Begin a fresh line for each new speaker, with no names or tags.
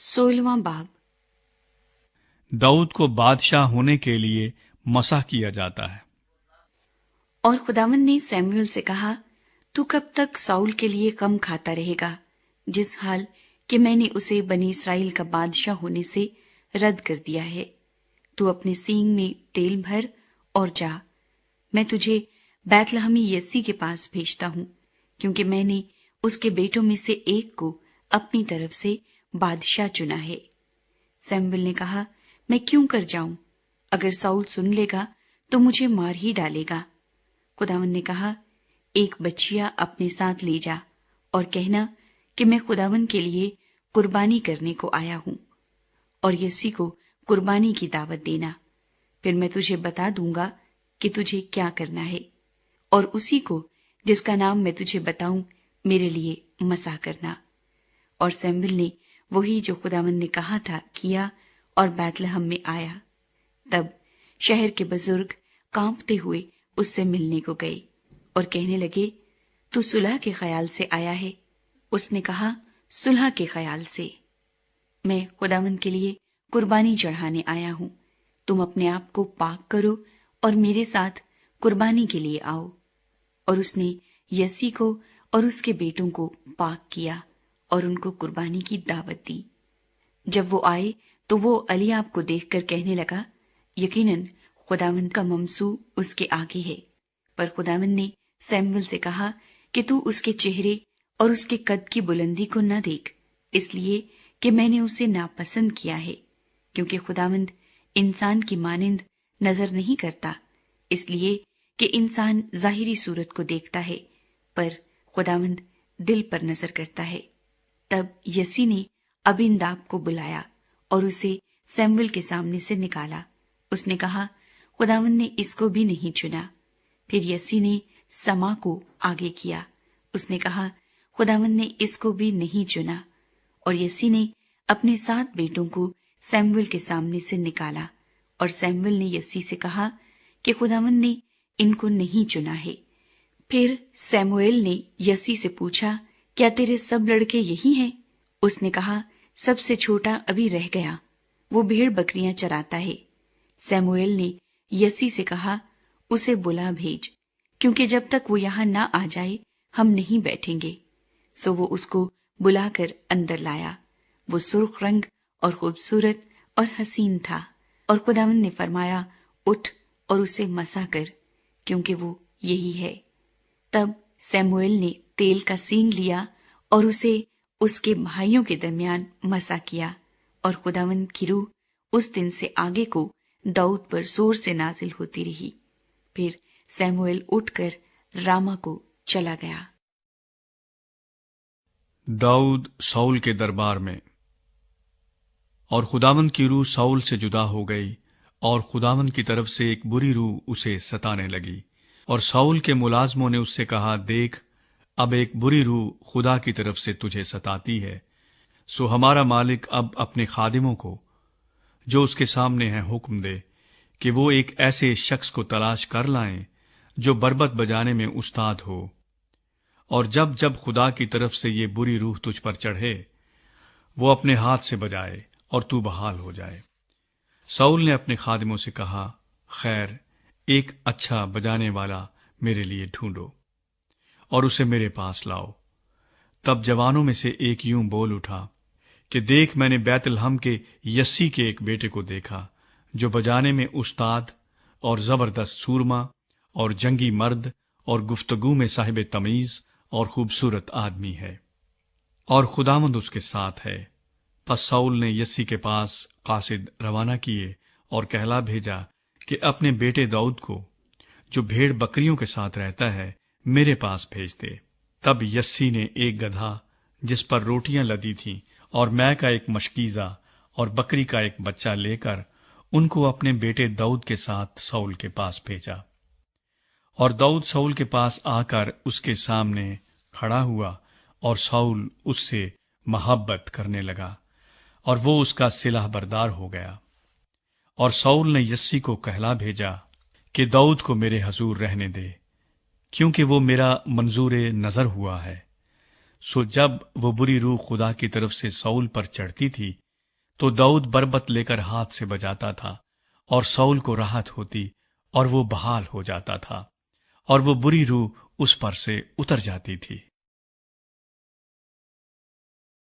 16वां बाब।
दाऊद को बादशाह होने के लिए मसह किया जाता है।
और खुदावंद ने सैमुएल से कहा, तू कब तक साउल के लिए कम खाता रहेगा, जिस हाल कि मैंने उसे बनी इस्राएल का बादशाह होने से रद्द कर दिया है। तू अपने सींग में तेल भर और जा, मैं तुझे बैतलहमी यस्सी के पास भेजता हूँ, क्योंकि मैंने उसके बेटों में से एक को अपनी तरफ से बादशाह चुना है। सैमुएल ने कहा, मैं क्यों कर जाऊं? अगर साउल सुन लेगा तो मुझे मार ही डालेगा। खुदावंद ने कहा, एक बच्चिया अपने साथ ले जा और कहना कि मैं खुदावंद के लिए कुर्बानी करने को आया हूं, और यस्सी को कुर्बानी की दावत देना। फिर मैं तुझे बता दूंगा कि तुझे क्या करना है, और उसी को जिसका नाम मैं तुझे बताऊं मेरे लिए मसा करना। और सैमुएल ने वही जो खुदावंद ने कहा था किया और बैतलहम में आया। तब शहर के बुजुर्ग कांपते हुए उससे मिलने को गए और कहने लगे, तू सुलह के ख्याल से आया है? उसने कहा, सुलह के ख्याल से। मैं खुदावंद के लिए कुर्बानी चढ़ाने आया हूं। तुम अपने आप को पाक करो और मेरे साथ कुर्बानी के लिए आओ। और उसने यस्सी को और उसके बेटों को पाक किया और उनको कुर्बानी की दावत दी। जब वो आए तो वो एलीआब को देखकर कहने लगा, यकीनन खुदावंद का ममसू उसके आगे है। पर खुदावंद ने सैमुएल से कहा कि तू उसके चेहरे और उसके कद की बुलंदी को न देख, इसलिए कि मैंने उसे नापसंद किया है, क्योंकि खुदावंद इंसान की मानिंद नजर नहीं करता, इसलिए कि इंसान जाहिरी सूरत को देखता है, पर खुदावंद दिल पर नजर करता है। तब यस्सी ने अबीनदाब को बुलाया और उसे सैमुएल के सामने से निकाला। उसने कहा, खुदावंद ने इसको भी नहीं चुना। फिर यस्सी ने समा को आगे किया। उसने कहा, खुदावंद ने इसको भी नहीं चुना। और यस्सी ने अपने 7 बेटों को सैमुएल के सामने से निकाला। और सैमुएल ने यस्सी से कहा कि खुदावंद ने इनको नहीं चुना है। फिर सैमुएल ने यस्सी से पूछा, क्या तेरे सब लड़के यही हैं? उसने कहा, सबसे छोटा अभी रह गया, वो भेड़ बकरियां चराता है। सैमुएल ने यस्सी से कहा, उसे बुला भेज, क्योंकि जब तक वो यहां ना आ जाए हम नहीं बैठेंगे। सो वो उसको बुलाकर अंदर लाया। वो सुर्ख रंग और खूबसूरत और हसीन था। और खुदावंद ने फरमाया, उठ और उसे मसा कर, क्योंकि वो यही है। तब सैमुएल ने तेल का सींग लिया और उसे उसके भाइयों के दरमियान मसा किया। और खुदावंद की रूह उस दिन से आगे को दाऊद पर जोर से नाजिल होती रही। फिर सैमुएल उठकर रामा को चला गया।
दाऊद साउल के दरबार में। और खुदावंद की रूह साउल से जुदा हो गई, और खुदावंद की तरफ से एक बुरी रूह उसे सताने लगी। और साउल के मुलाजमों ने उससे कहा, देख, अब एक बुरी रूह खुदा की तरफ से तुझे सताती है। सो हमारा मालिक अब अपने खादिमों को जो उसके सामने है हुक्म दे कि वो एक ऐसे शख्स को तलाश कर लाएं जो बरबत बजाने में उस्ताद हो। और जब जब खुदा की तरफ से ये बुरी रूह तुझ पर चढ़े, वो अपने हाथ से बजाए और तू बहाल हो जाए। साउल ने अपने खादिमों से कहा, खैर, एक अच्छा बजाने वाला मेरे लिए ढूंढो और उसे मेरे पास लाओ। तब जवानों में से एक यूं बोल उठा कि देख, मैंने बैतलहम के यस्सी के एक बेटे को देखा, जो बजाने में उस्ताद और जबरदस्त सूरमा और जंगी मर्द और गुफ्तगू में साहिब तमीज और खूबसूरत आदमी है, और खुदावंद उसके साथ है। पस साउल ने यस्सी के पास कासिद रवाना किए और कहला भेजा कि अपने बेटे दाऊद को, जो भेड़ बकरियों के साथ रहता है, मेरे पास भेज दे। तब यस्सी ने एक गधा जिस पर रोटियां लदी थीं और मैं का एक मशकीजा और बकरी का एक बच्चा लेकर उनको अपने बेटे दाऊद के साथ साउल के पास भेजा। और दाऊद साउल के पास आकर उसके सामने खड़ा हुआ, और साउल उससे मोहब्बत करने लगा, और वो उसका सिलाह बरदार हो गया। और साउल ने यस्सी को कहला भेजा कि दाऊद को मेरे हजूर रहने दे, क्योंकि वो मेरा मंजूर नजर हुआ है। सो जब वो बुरी रूह खुदा की तरफ से साउल पर चढ़ती थी, تو داؤد بربت لے کر ہاتھ سے بجاتا تھا اور ساؤل کو راحت ہوتی اور وہ بحال ہو جاتا تھا اور وہ بری روح اس پر سے اتر جاتی تھی۔